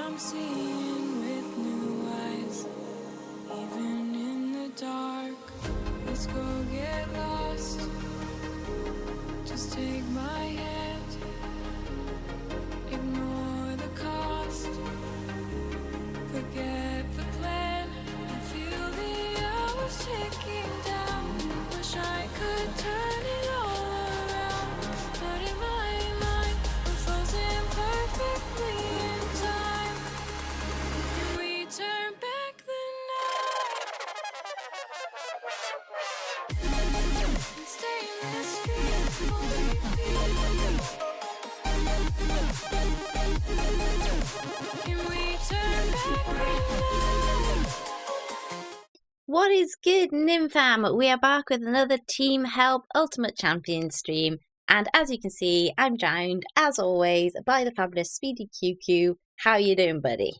I'm seeing with new eyes, even in the dark. Let's go get lost. Just take my hand, ignore the cost, forget the plan, and feel the hours ticking down. Wish I could turn it all around, but in my mind, we're frozen perfectly in time. Can we turn back the night and stay in this dream on repeat? Can we turn back the night? What is good, Nimfam? We are back with another Team Help Ultimate Champion stream. And as you can see, I'm joined, as always, by the fabulous SpeedyQQ. How you doing, buddy?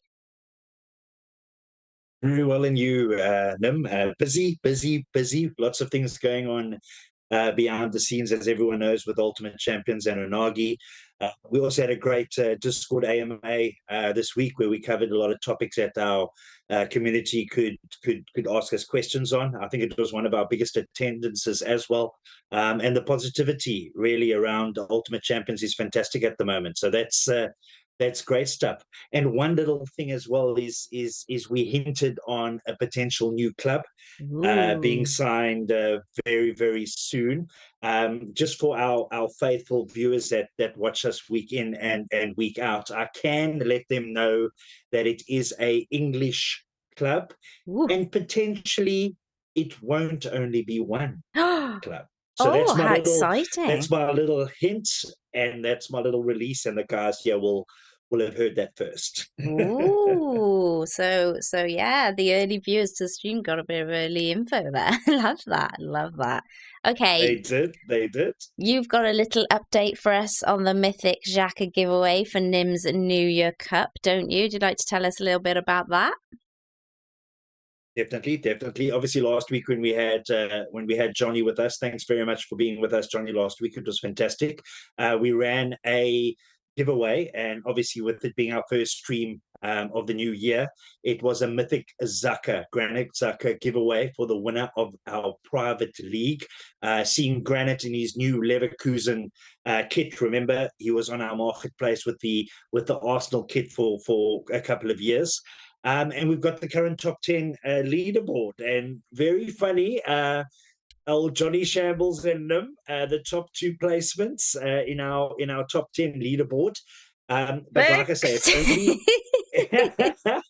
Very well, and you, Nim? Busy. Lots of things going on behind the scenes, as everyone knows, with Ultimate Champions and Unagi. We also had a great Discord AMA this week where we covered a lot of topics that our community could ask us questions on. I think it was one of our biggest attendances as well. And the positivity really around Ultimate Champions is fantastic at the moment. So that's great stuff. And one little thing as well is we hinted on a potential new club being signed very, very soon. Just for our faithful viewers that watch us week in and week out, I can let them know that it is a English club. Ooh. And potentially it won't only be one club. So that's how exciting. That's my little hint, and that's my little release, and the guys here will have heard that first. Ooh, so yeah, the early viewers to the stream got a bit of early info there. Love that. Okay. They did. You've got a little update for us on the Mythic Xhaka giveaway for Nim's New Year Cup, don't you? Would you like to tell us a little bit about that? Definitely. Obviously, last week when we had Johnny with us, thanks very much for being with us, Johnny. Last week it was fantastic. We ran a giveaway, and obviously with it being our first stream of the new year, it was a Mythic Xhaka, Granite Xhaka giveaway for the winner of our private league. Seeing Granite in his new Leverkusen kit. Remember, he was on our marketplace with the Arsenal kit for a couple of years. And we've got the current top 10 leaderboard, and very funny, old Johnny Shambles and Nim, the top 2 placements in our top 10 leaderboard. But like I say,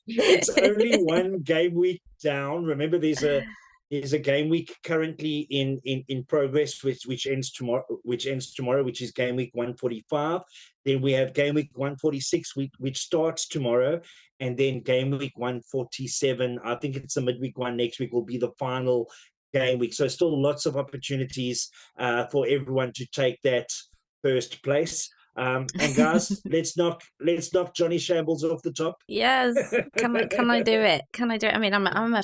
it's only one game week down. Remember, there's a game week currently in progress, which ends tomorrow, which is game week 145. Then we have game week 146, which starts tomorrow, and then game week 147. I think it's the midweek one next week will be the final game week. So still lots of opportunities for everyone to take that first place. And guys, let's knock Johnny Shambles off the top. Yes, can I do it? Can I do it? I mean, I'm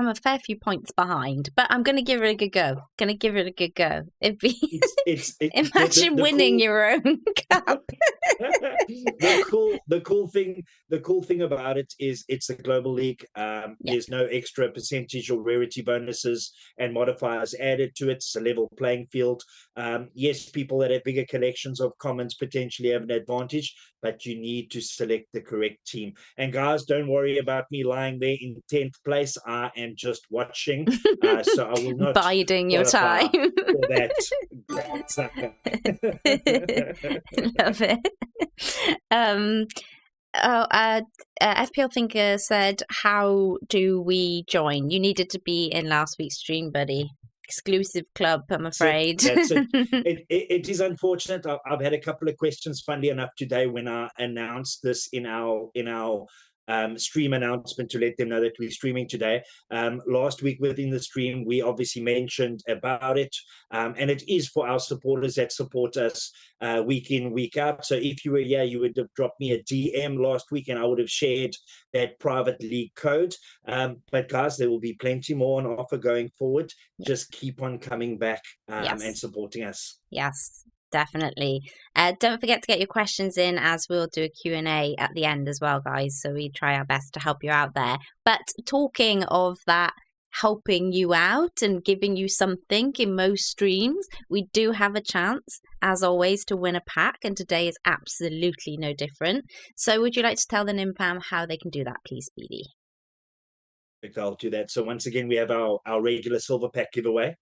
a fair few points behind, but I'm going to give it a good go. Imagine winning your own cup. The cool thing about it is it's a global league. There's no extra percentage or rarity bonuses and modifiers added to it. It's a level playing field. Yes, people that have bigger collections of commons potentially have an advantage, but you need to select the correct team. And guys, don't worry about me lying there in 10th place. I am just watching, so I will not biding your time for that. Love it. FPL Thinker said, how do we join? You needed to be in last week's stream, buddy. Exclusive club, I'm afraid. That's it. It is unfortunate. I've had a couple of questions, funnily enough, today when I announced this in our stream announcement to let them know that we're streaming today. Last week within the stream, we obviously mentioned about it, and it is for our supporters that support us week in, week out. So if you were here, you would have dropped me a DM last week and I would have shared that private league code. But guys, there will be plenty more on offer going forward. Just keep on coming back and supporting us. Yes. Definitely. Don't forget to get your questions in, as we'll do a Q&A at the end as well, guys. So we try our best to help you out there. But talking of that, helping you out and giving you something in most streams, we do have a chance, as always, to win a pack. And today is absolutely no different. So would you like to tell the NimFam how they can do that, please, Speedy? I'll do that. So once again, we have our regular silver pack giveaway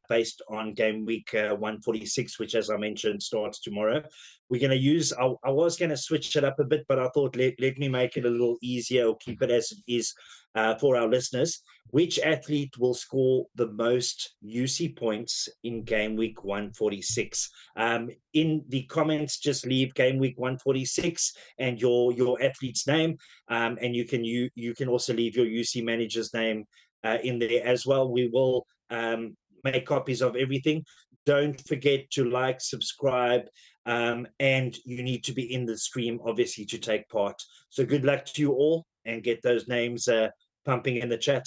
based on game week 146, which, as I mentioned, starts tomorrow. We're going to use, I was going to switch it up a bit, but I thought let me make it a little easier, or keep it as it is for our listeners. Which athlete will score the most UC points in game week 146? In the comments, just leave game week 146 and your athlete's name. And you can also leave your UC manager's name in there as well. We will make copies of everything. Don't forget to like, subscribe, and you need to be in the stream, obviously, to take part. So good luck to you all, and get those names pumping in the chat.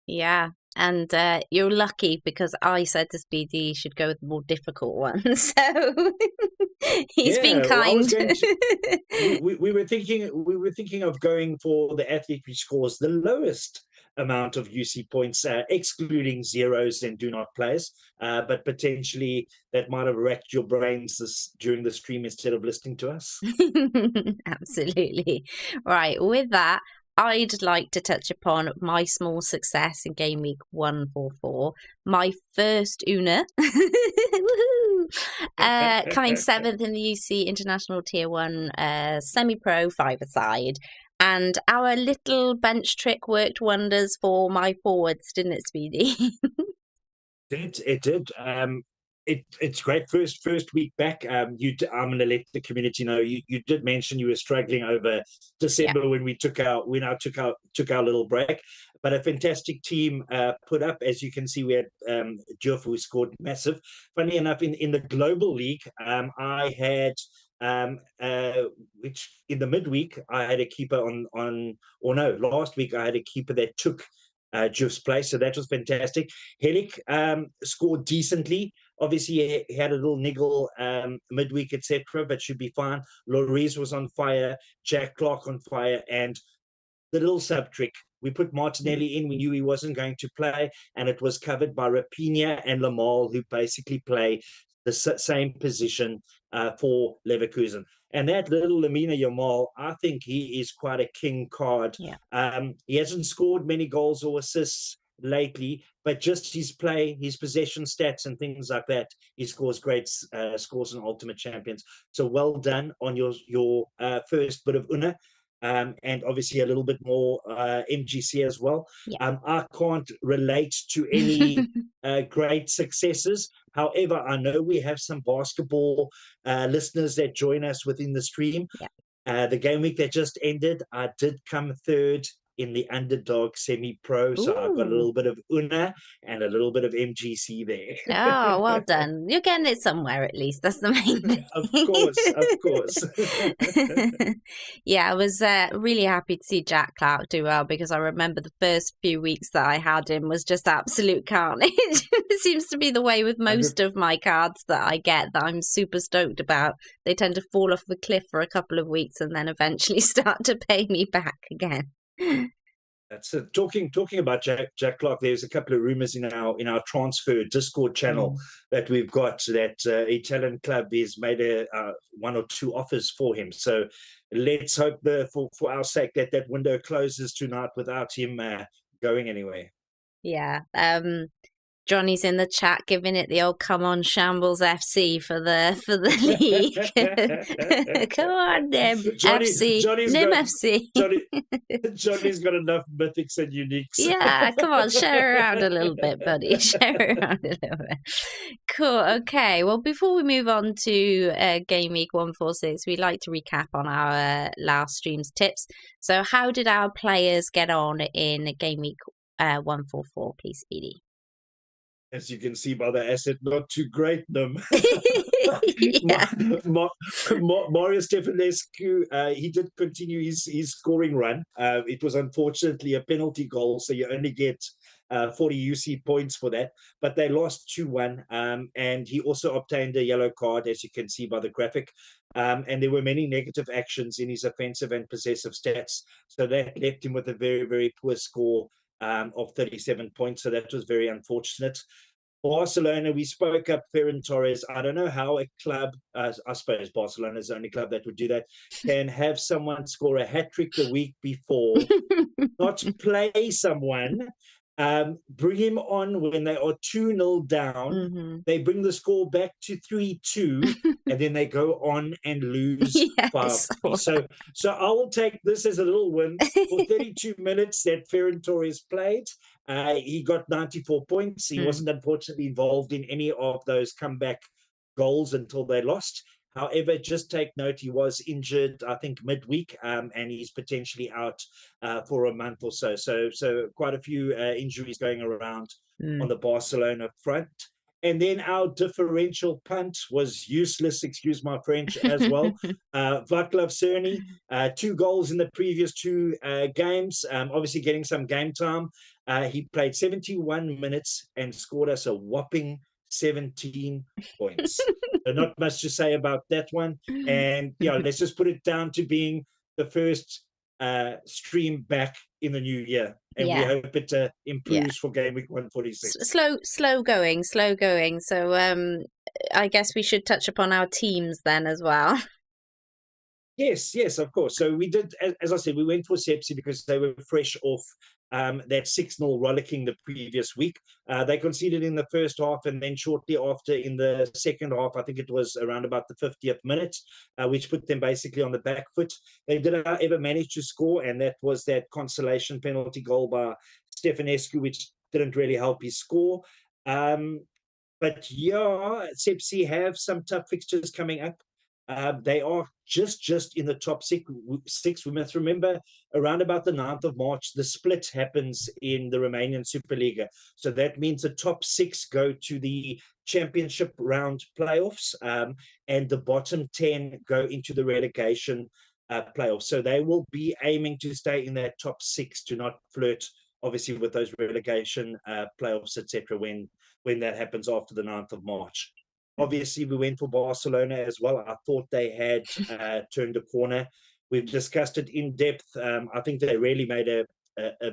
Yeah, and you're lucky, because I said to Speedy he should go with the more difficult ones. So he's been kind. We were thinking of going for the athlete which scores the lowest amount of UC points, excluding zeros and do not plays. But potentially that might have wrecked your brains during the stream instead of listening to us. Absolutely. Right, with that, I'd like to touch upon my small success in game week 144. My first Una, coming 7th in the UC International Tier 1 semi-pro 5-a-side. And our little bench trick worked wonders for my forwards, didn't it, Speedy? It did. It's great. First week back. I'm going to let the community know. You did mention you were struggling over December, when we took our little break, but a fantastic team put up. As you can see, we had Jehl, who scored massive. Funny enough, in the global league, I had which in the midweek I had a keeper last week I had a keeper that took Jeff's place, so that was fantastic. Helic scored decently. Obviously, he had a little niggle midweek, etc., but should be fine. Loris was on fire, Jack Clark on fire, and the little sub trick. We put Martinelli in. We knew he wasn't going to play, and it was covered by Rapinha and Lamal, who basically play the same position for Leverkusen. And that little Lamina Yamal, I think he is quite a king card. Yeah. He hasn't scored many goals or assists lately, but just his play, his possession stats and things like that, he scores great scores in Ultimate Champions. So well done on your first bit of Una. And obviously a little bit more MGC as well. Yeah. I can't relate to any great successes. However, I know we have some basketball listeners that join us within the stream. Yeah. The game week that just ended, I did come third in the underdog semi-pro, so I've got a little bit of Una and a little bit of MGC there. Oh, well done. You're getting it somewhere, at least. That's the main thing. Of course. Yeah, I was really happy to see Jack Clark do well, because I remember the first few weeks that I had him was just absolute carnage. It seems to be the way with most of my cards that I get that I'm super stoked about. They tend to fall off the cliff for a couple of weeks and then eventually start to pay me back again. That's it. Talking about Jack Clark, there's a couple of rumors in our transfer Discord channel that we've got that Italian club has made one or two offers for him. So let's hope for our sake that window closes tonight without him going anywhere. Yeah. Johnny's in the chat giving it the old "come on Shambles FC" for the league. Come on, Nim FC, Nim FC. Johnny's got enough mythics and uniques. Yeah, come on, share around a little bit, buddy. Share around a little bit. Cool. Okay. Well, before we move on to Game Week 146, we'd like to recap on our last stream's tips. So, how did our players get on in Game Week 144, please, Speedy? As you can see by the asset, not too great, Nim. Yeah. Mario Stefanescu, he did continue his scoring run. It was unfortunately a penalty goal, so you only get 40 UC points for that. But they lost 2-1, and he also obtained a yellow card, as you can see by the graphic. And there were many negative actions in his offensive and possessive stats. So that left him with a very, very poor score of 37 points. So that was very unfortunate. Barcelona, we spoke up Ferran Torres. I don't know how a club, I suppose Barcelona is the only club that would do that, can have someone score a hat-trick the week before, not play someone, bring him on when they are 2-0 down. Mm-hmm. They bring the score back to 3-2, and then they go on and lose 5-3. So I will take this as a little win. For 32 minutes that Ferran Torres played, he got 94 points. He wasn't unfortunately involved in any of those comeback goals until they lost. However, just take note, he was injured, I think, midweek, and he's potentially out for a month or so. So quite a few injuries going around on the Barcelona front. And then our differential punt was useless, excuse my French, as well. Vaclav Cerny, 2 goals in the previous 2 games, obviously getting some game time. He played 71 minutes and scored us a whopping 17 points. So not much to say about that one. And let's just put it down to being the first stream back in the new year. And we hope it improves for Gameweek 146. Slow going. So I guess we should touch upon our teams then as well. Yes, of course. So we did, as I said, we went for Sepsi because they were fresh off that 6-0 rollicking the previous week. They conceded in the first half, and then shortly after in the second half, I think it was around about the 50th minute, which put them basically on the back foot. They did, however, manage to score, and that was that consolation penalty goal by Stefanescu, which didn't really help his score. But Sepsi have some tough fixtures coming up. They are just in the top 6. We must remember around about the 9th of March, the split happens in the Romanian Superliga. So that means the top 6 go to the championship round playoffs, and the bottom 10 go into the relegation playoffs. So they will be aiming to stay in that top 6 to not flirt, obviously, with those relegation playoffs, etc. when that happens after the 9th of March. Obviously, we went for Barcelona as well. I thought they had turned a corner. We've discussed it in depth. I think they really made a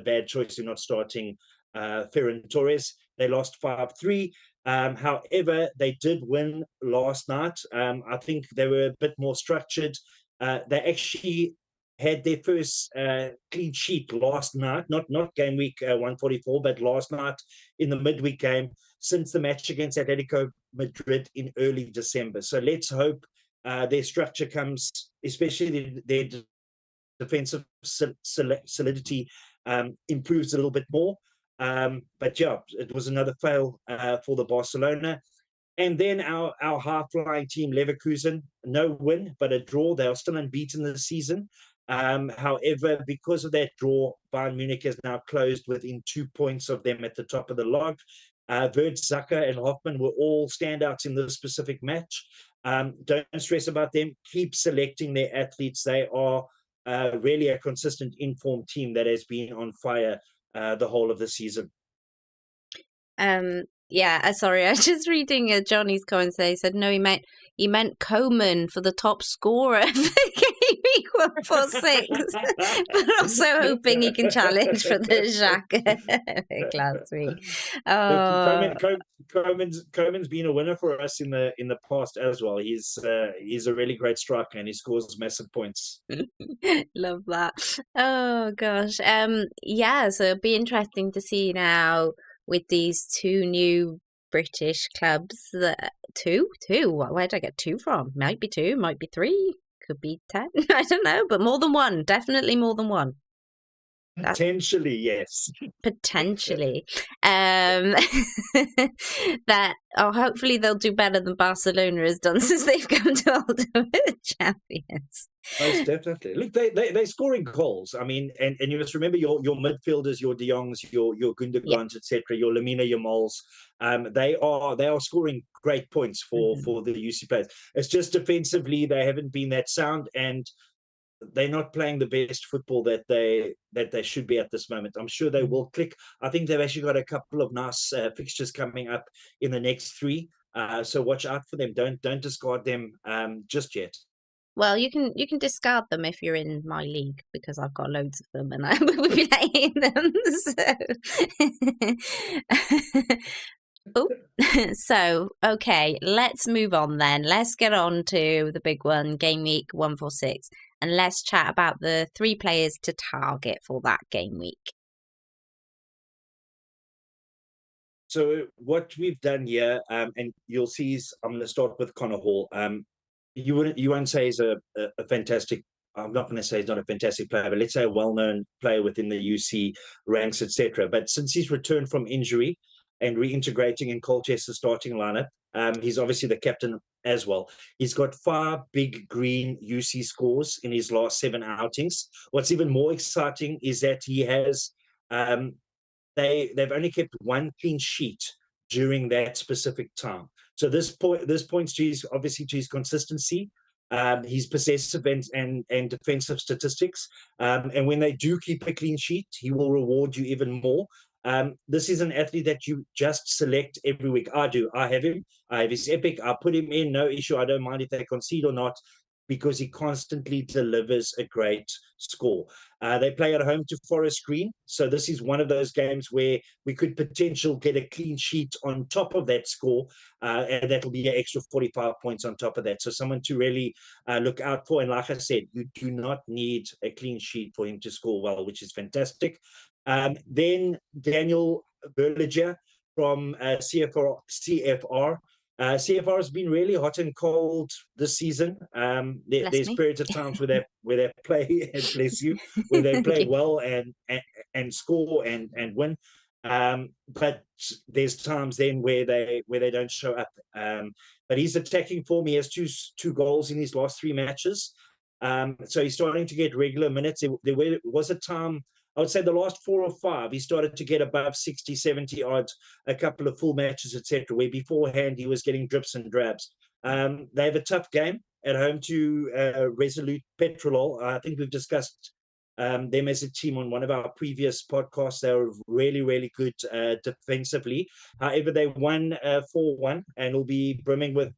bad choice in not starting Ferran Torres. They lost 5-3. However, they did win last night. I think they were a bit more structured. They actually had their first clean sheet last night, not game week 144, but last night in the midweek game since the match against Atletico Madrid in early December. So let's hope their structure comes, especially their defensive solidity improves a little bit more. But it was another fail for the Barcelona. And then our high-flying team, Leverkusen, no win, but a draw. They are still unbeaten this season. However, because of that draw, Bayern Munich has now closed within 2 points of them at the top of the log. Wirtz, Zucker, and Hoffman were all standouts in this specific match. Don't stress about them. Keep selecting their athletes. They are really a consistent, informed team that has been on fire the whole of the season. Sorry, I was just reading Johnny's comments there. He said, no, he meant Coman for the top scorer for Gameweek 146, but also hoping he can challenge for the Xhaka last week. Coman's been a winner for us in the past as well. He's a really great striker and he scores massive points. Love that. Oh gosh. So it'll be interesting to see now with these 2 new British clubs. Two? Where did I get 2 from? Might be 2, might be 3, could be 10. I don't know, but more than 1. Definitely more than 1. Potentially, yes. Potentially. That hopefully they'll do better than Barcelona has done since they've come to Ultimate Champions. Most definitely. Look, they're scoring goals. I mean, and you must remember your midfielders, your De Jongs, your Yeah. Gundogan's, etc., your Lamina, your Moles. They are scoring great points for the UC players. It's just defensively they haven't been that sound, and they're not playing the best football that they should be at this moment. I'm sure they will click. I think they've actually got a couple of nice fixtures coming up in the next 3. So watch out for them. Don't discard them just yet. Well, you can discard them if you're in my league because I've got loads of them and I will be playing them. So okay, let's move on then. Let's get on to the big one, Game Week 146, and let's chat about the 3 players to target for that game week. So what we've done here, and you'll see, is I'm going to start with Connor Hall. You won't say he's a fantastic. I'm not going to say he's not a fantastic player, but let's say a well-known player within the UC ranks, etc. But since he's returned from injury and reintegrating in Colchester's starting lineup, he's obviously the captain as well. He's got 5 big green UC scores in his last 7 outings. What's even more exciting is that he has they've only kept 1 clean sheet during that specific time. So this points to his, obviously, to his consistency, his possessive and defensive statistics. And when they do keep a clean sheet, he will reward you even more. This is an athlete that you just select every week. I do. I have him. I have his epic. I put him in, no issue. I don't mind if they concede or not, because he constantly delivers a great score. They play at home to Forest Green. So this is one of those games where we could potentially get a clean sheet on top of that score, and that'll be an extra 45 points on top of that. So someone to really look out for. And like I said, you do not need a clean sheet for him to score well, which is fantastic. Then Daniel Berliger from CFR. CFR has been really hot and cold this season. There's periods of times where they play, bless you, where they play well and score and win. But there's times then where they don't show up. But he's attacking form. He has two goals in his last 3 matches. So he's starting to get regular minutes. There was a time, I would say the last 4 or 5, he started to get above 60, 70 odds, a couple of full matches, etc., where beforehand he was getting drips and drabs. They have a tough game at home to Resolute Petrolol. I think we've discussed them as a team on one of our previous podcasts. They were really, really good defensively. However, they won 4-1 and will be brimming with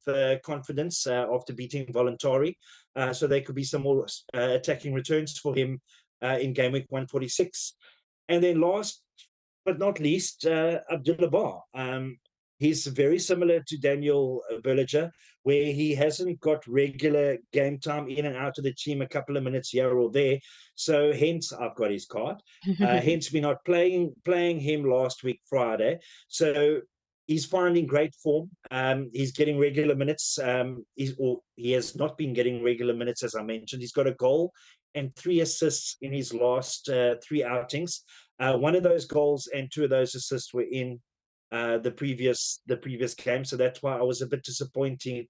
confidence after beating Voluntari. So there could be some more attacking returns for him in Game Week 146. And then last but not least, Abdullah Bar. He's very similar to Daniel Berliger, where he hasn't got regular game time in and out of the team, a couple of minutes here or there. So hence, I've got his card. Hence, we're not playing him last week, Friday. So he's finding great form. He's getting regular minutes. He has not been getting regular minutes, as I mentioned. He's got a goal and 3 assists in his last 3 outings. One of those goals and 2 of those assists were in the previous game. So that's why I was a bit disappointed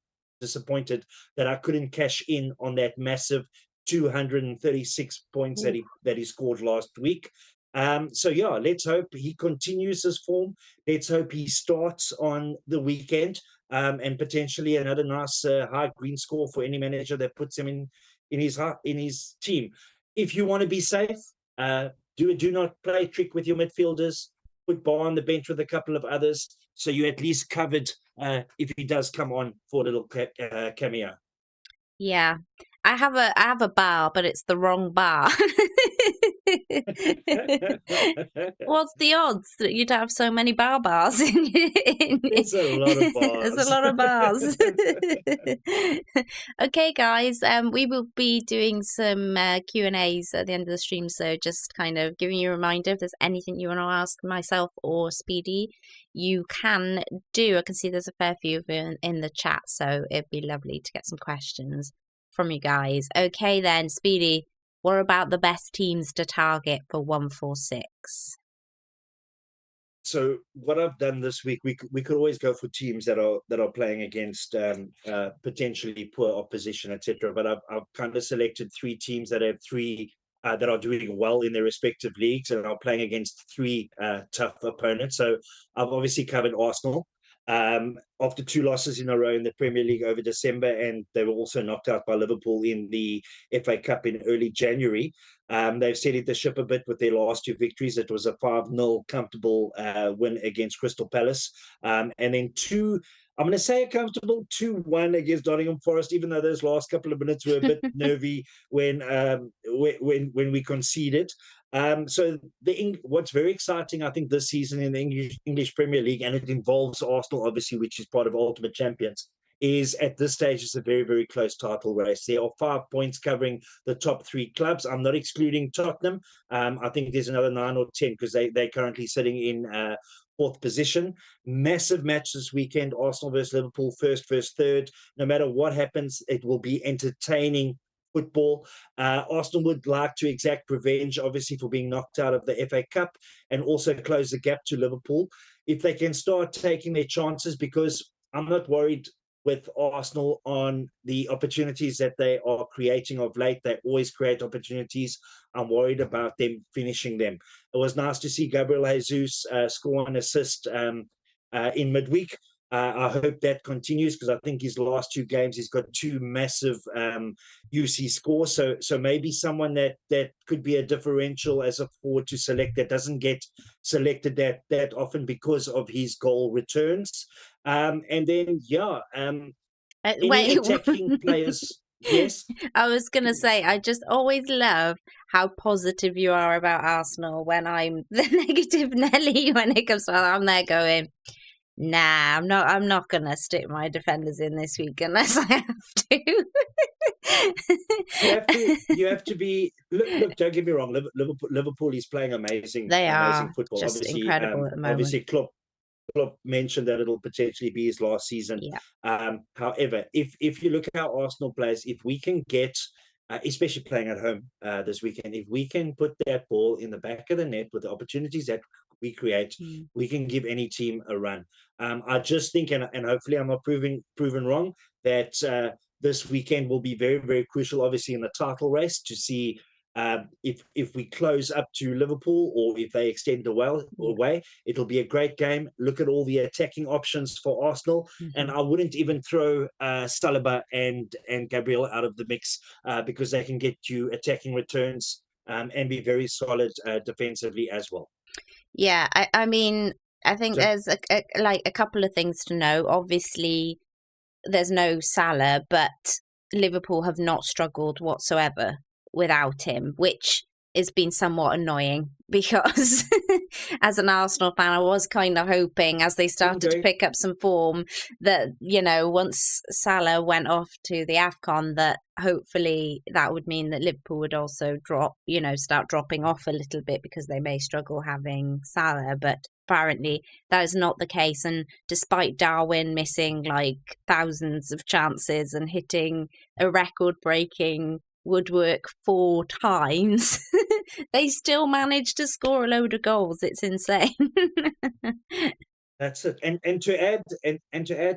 that I couldn't cash in on that massive 236 points that he scored last week. So yeah, let's hope he continues his form. Let's hope he starts on the weekend, and potentially another nice high green score for any manager that puts him in his team. If you want to be safe, do not play trick with your midfielders. Put Bar on the bench with a couple of others, so you're at least covered if he does come on for a little cameo. Yeah, I have a bar, but it's the wrong bar. What's the odds that you'd have so many bars? There's a lot of bars. There's a lot of bars. Okay, guys, we will be doing some Q&As at the end of the stream, so just kind of giving you a reminder, if there's anything you want to ask myself or Speedy, you can do. I can see there's a fair few of you in the chat, so it'd be lovely to get some questions from you guys. Okay then, Speedy, what about the best teams to target for 146? So what I've done this week, we could always go for teams that are playing against potentially poor opposition, etc. But I've kind of selected 3 teams that have 3 that are doing well in their respective leagues and are playing against 3 tough opponents. So I've obviously covered Arsenal. After 2 losses in a row in the Premier League over December, and they were also knocked out by Liverpool in the FA Cup in early January. They've steadied the ship a bit with their last 2 victories. It was a 5-0 comfortable win against Crystal Palace. And then 2, I'm going to say a comfortable 2-1 against Nottingham Forest, even though those last couple of minutes were a bit nervy when we conceded. So what's very exciting, I think, this season in the English Premier League, and it involves Arsenal, obviously, which is part of Ultimate Champions, is at this stage it's a very, very close title race. There are 5 points covering the top 3 clubs. I'm not excluding Tottenham. I think there's another 9 or 10 because they're currently sitting in 4th position. Massive match this weekend, Arsenal versus Liverpool, first, third. No matter what happens, it will be entertaining football. Arsenal would like to exact revenge, obviously, for being knocked out of the FA Cup and also close the gap to Liverpool. If they can start taking their chances, because I'm not worried with Arsenal on the opportunities that they are creating of late. They always create opportunities. I'm worried about them finishing them. It was nice to see Gabriel Jesus score an assist in midweek. I hope that continues, because I think his last 2 games he's got 2 massive UC scores. So maybe someone that could be a differential as a forward to select that doesn't get selected that often because of his goal returns. And then any attacking players. Yes, I was going to say, I just always love how positive you are about Arsenal when I'm the negative Nelly when it comes to, I'm there going, nah, I'm not going to stick my defenders in this week unless I have to. You have to be, look, don't get me wrong, Liverpool is playing amazing football. Just obviously, incredible at the moment. Obviously, Klopp mentioned that it'll potentially be his last season. Yeah. However, if you look at how Arsenal plays, if we can get, especially playing at home this weekend, if we can put that ball in the back of the net with the opportunities that we create, we can give any team a run. I just think, and hopefully I'm not proven wrong, that this weekend will be very, very crucial, obviously, in the title race to see if we close up to Liverpool or if they extend away, it'll be a great game. Look at all the attacking options for Arsenal, and I wouldn't even throw Saliba and Gabriel out of the mix because they can get you attacking returns and be very solid defensively as well. Yeah, I mean, I think there's a couple of things to know. Obviously, there's no Salah, but Liverpool have not struggled whatsoever without him, which has been somewhat annoying because as an Arsenal fan, I was kind of hoping as they started to pick up some form that, once Salah went off to the AFCON, that hopefully that would mean that Liverpool would also start dropping off a little bit because they may struggle having Salah. But apparently that is not the case. And despite Darwin missing like thousands of chances and hitting a record-breaking woodwork 4 times, they still managed to score a load of goals. It's insane. That's it. And to add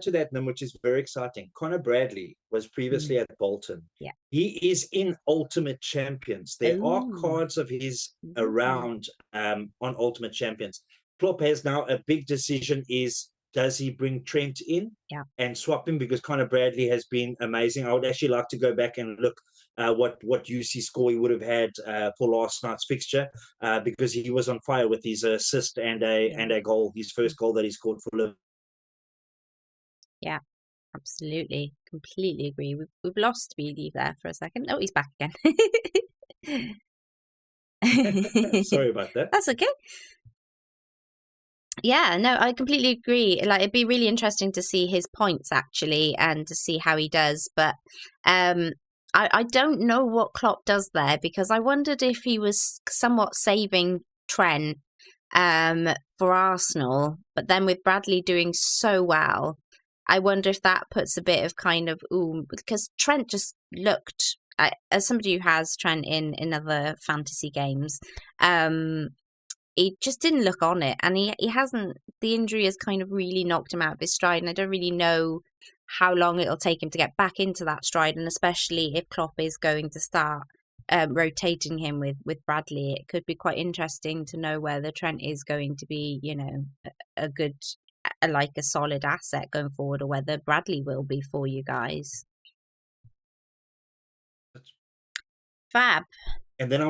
to that, Nim, which is very exciting, Conor Bradley was previously at Bolton. Yeah. He is in Ultimate Champions. There are cards of his around on Ultimate Champions. Klopp has now a big decision: does he bring Trent in and swap him? Because Conor Bradley has been amazing. I would actually like to go back and look what UC score he would have had for last night's fixture, because he was on fire with his assist and a goal, his first goal that he scored for Liverpool. Yeah, absolutely. Completely agree. We've lost Speedy there for a second. Oh, he's back again. Sorry about that. That's okay. Yeah, no, I completely agree. Like, it'd be really interesting to see his points actually, and to see how he does. But I don't know what Klopp does there, because I wondered if he was somewhat saving Trent for Arsenal, but then with Bradley doing so well, I wonder if that puts a bit of kind of because Trent just looked as somebody who has Trent in other fantasy games, he just didn't look on it, and he hasn't. The injury has kind of really knocked him out of his stride, and I don't really know how long it'll take him to get back into that stride, and especially if Klopp is going to start rotating him with Bradley, it could be quite interesting to know whether Trent is going to be, a good, like a solid asset going forward, or whether Bradley will be for you guys. Fab. And then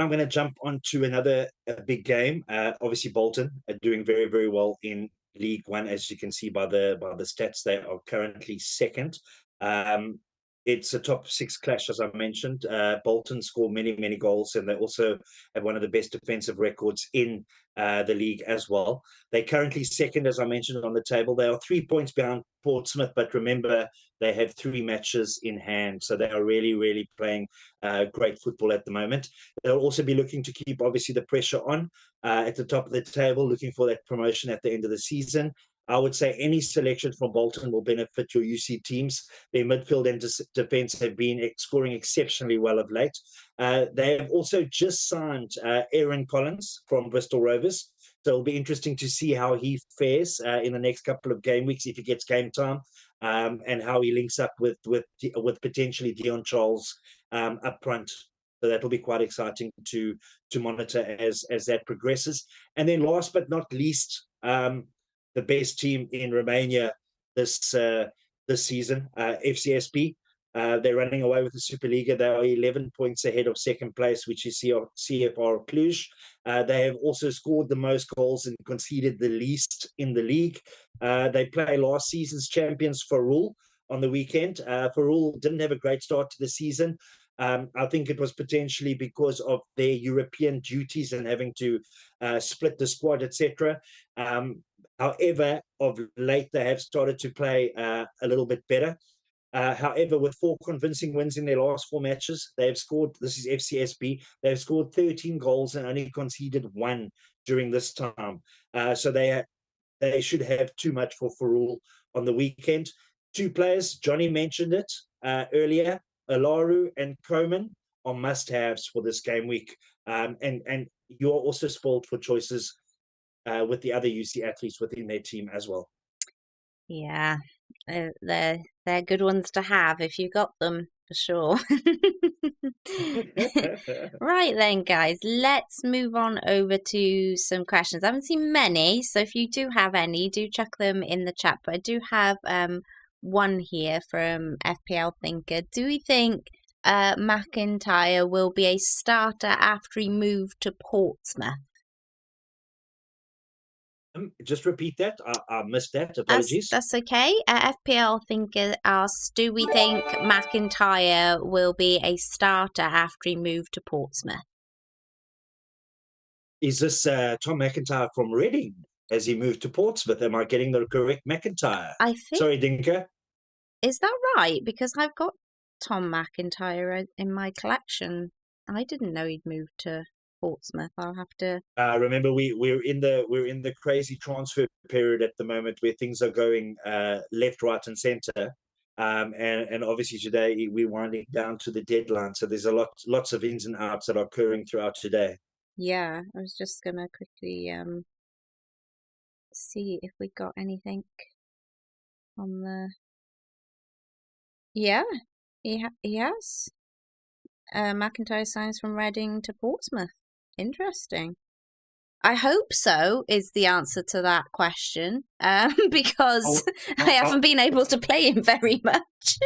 I'm going to jump onto another big game. Obviously, Bolton are doing very, very well in League One, as you can see by the stats. They are currently second. It's a top six clash, as I mentioned. Bolton score many, many goals, and they also have one of the best defensive records in the league as well. They're currently second, as I mentioned, on the table. They are 3 points behind Portsmouth, but remember, they have 3 matches in hand, so they are really, really playing great football at the moment. They'll also be looking to keep, obviously, the pressure on at the top of the table, looking for that promotion at the end of the season. I would say any selection from Bolton will benefit your UC teams. Their midfield and defence have been scoring exceptionally well of late. They have also just signed Aaron Collins from Bristol Rovers. So it'll be interesting to see how he fares in the next couple of game weeks if he gets game time, and how he links up with potentially Dion Charles up front. So that'll be quite exciting to monitor as that progresses. And then last but not least, the best team in Romania this season, FCSB. They're running away with the Superliga. They are 11 points ahead of second place, which is CFR Cluj. They have also scored the most goals and conceded the least in the league. They play last season's champions Farul on the weekend. Farul didn't have a great start to the season. I think it was potentially because of their European duties and having to split the squad, etc. However, of late, they have started to play a little bit better. However, with 4 convincing wins in their last 4 matches, they have scored, this is FCSB, they've scored 13 goals and only conceded 1 during this time. So they should have too much for Farul on the weekend. 2 players, Johnny mentioned it earlier, Alaru and Coman are must-haves for this game week. And you're also spoiled for choices with the other UC athletes within their team as well. Yeah, they're good ones to have if you got them, for sure. Right then, guys, let's move on over to some questions. I haven't seen many, so if you do have any, do chuck them in the chat. But I do have one here from FPL Thinker. Do we think McIntyre will be a starter after he moved to Portsmouth? Just repeat that. I missed that. Apologies. That's okay. FPL Thinker asks, do we think McIntyre will be a starter after he moved to Portsmouth? Is this Tom McIntyre from Reading? Has he moved to Portsmouth? Am I getting the correct McIntyre? I think. Sorry, Dinka. Is that right? Because I've got Tom McIntyre in my collection. I didn't know he'd moved to Portsmouth. I'll have to remember we're in the crazy transfer period at the moment where things are going left, right, and centre. And obviously today we're winding down to the deadline, so there's lots of ins and outs that are occurring throughout today. Yeah, I was just gonna quickly see if we got anything on the. Yeah, he has. McIntyre signs from Reading to Portsmouth. Interesting. I hope so is the answer to that question, because I haven't been able to play him very much.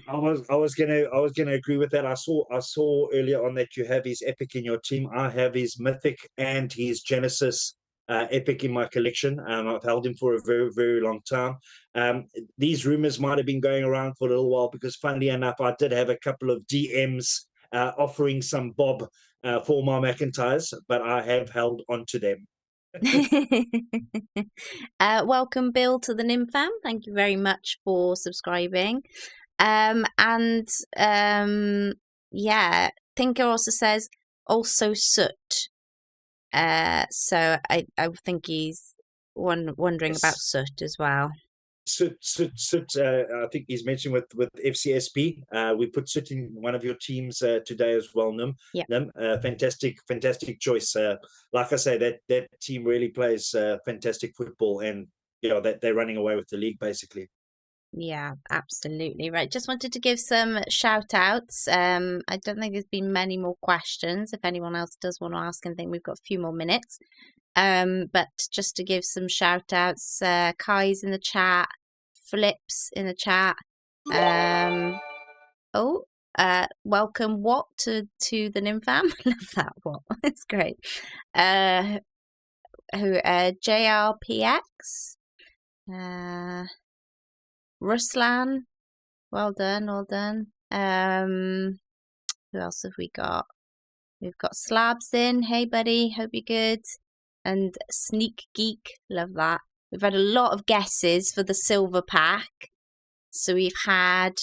I was gonna agree with that. I saw earlier on that you have his epic in your team. I have his mythic and his Genesis epic in my collection. I've held him for a very, very long time. These rumors might have been going around for a little while because, funnily enough, I did have a couple of DMs offering some bob for my McIntyres, but I have held on to them. Welcome, Bill, to the Nim fam. Thank you very much for subscribing. Yeah, Thinker also says also Soot. So I think he's wondering Yes. about Soot as well. Soot, I think he's mentioned with FCSP. We put Soot in one of your teams today as well, Nim. Yeah. Nim, fantastic choice. Like I say, that team really plays fantastic football, and they're running away with the league basically. Yeah, absolutely right. Just wanted to give some shout outs. I don't think there's been many more questions. If anyone else does want to ask anything, we've got a few more minutes. But just to give some shout outs, Kai's in the chat, Flips in the chat. Welcome what to the Nymfam. Love that what. It's great. JRPX. Ruslan, well done. Who else have we got? We've got Slabs in. Hey buddy, hope you're good. And Sneak Geek, love that. We've had a lot of guesses for the silver pack. So we've had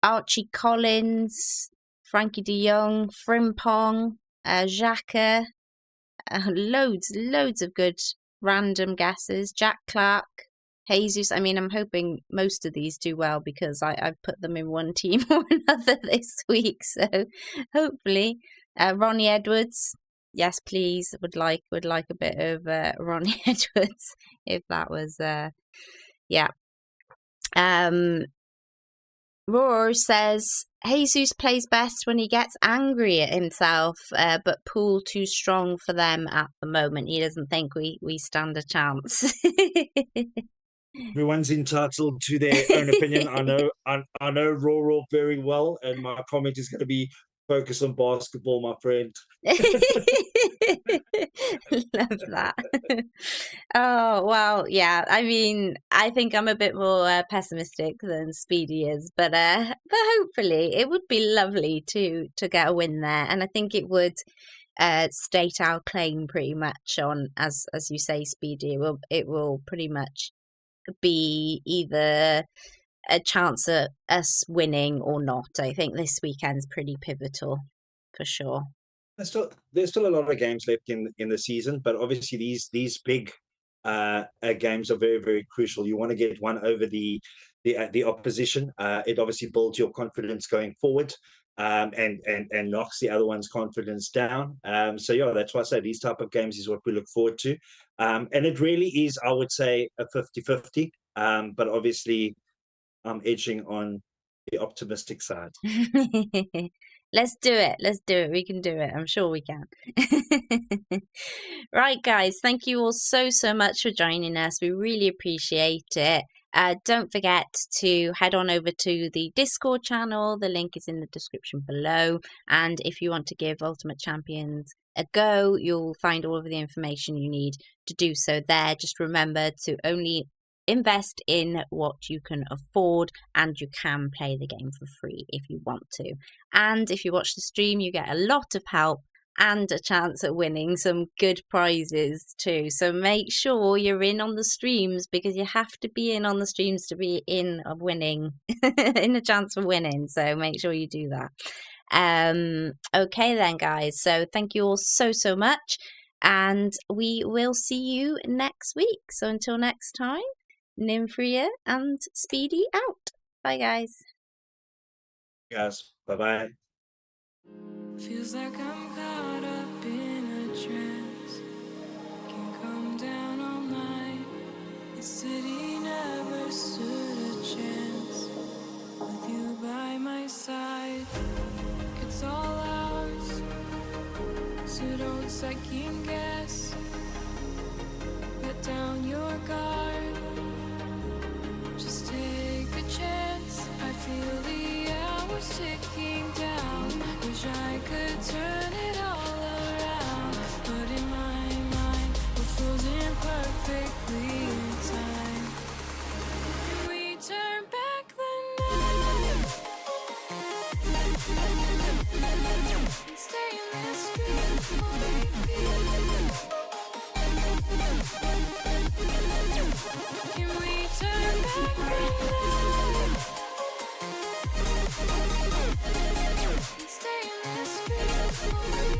Archie Collins, Frankie de Jong, Frimpong, Xhaka, loads of good random guesses. Jack Clark, Jesus. I mean, I'm hoping most of these do well because I've put them in one team or another this week. So hopefully, Ronnie Edwards. Yes, please. Would like a bit of Ronnie Edwards if that was yeah. Roar says Jesus plays best when he gets angry at himself, but Pool too strong for them at the moment. He doesn't think we stand a chance. Everyone's entitled to their own opinion. I know Raw very well, and my comment is going to be focused on basketball, my friend. Love that. Oh well, yeah. I mean, I think I'm a bit more pessimistic than Speedy is, but hopefully it would be lovely to get a win there, and I think it would state our claim pretty much on, as you say, Speedy. It will pretty much be either a chance at us winning or not. I think this weekend's pretty pivotal for sure. There's still a lot of games left in the season, but obviously these big games are very, very crucial. You want to get one over the opposition. It obviously builds your confidence going forward, and knocks the other one's confidence down. So yeah, that's why I say these type of games is what we look forward to. And it really is, I would say, a 50-50. But obviously, I'm edging on the optimistic side. Let's do it. We can do it. I'm sure we can. Right, guys. Thank you all so much for joining us. We really appreciate it. Don't forget to head on over to the Discord channel. The link is in the description below. And if you want to give Ultimate Champions a go, you'll find all of the information you need to do so there. Just remember to only invest in what you can afford, and you can play the game for free if you want to. And if you watch the stream, you get a lot of help and a chance at winning some good prizes too. So make sure you're in on the streams, because you have to be in on the streams to be in of winning, in a chance for winning. So make sure you do that. Okay then, guys. So thank you all so much, and we will see you next week. So until next time, Nymphria and Speedy out. Bye, guys. Guys, bye-bye. Feels like I'm caught up in a trance. Can't come down all night. The city never stood a chance. With you by my side, it's all ours. So don't second guess. Let down your guard. Just take a chance. I feel the hours ticking down. Wish I could turn it all around, but in my mind we're frozen perfectly in time. Can we turn back the night and stay in this dream for Can we turn back the night and stay in this dream for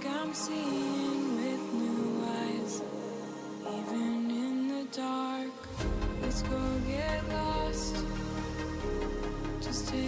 like I'm seeing with new eyes. Even in the dark, let's go get lost. Just take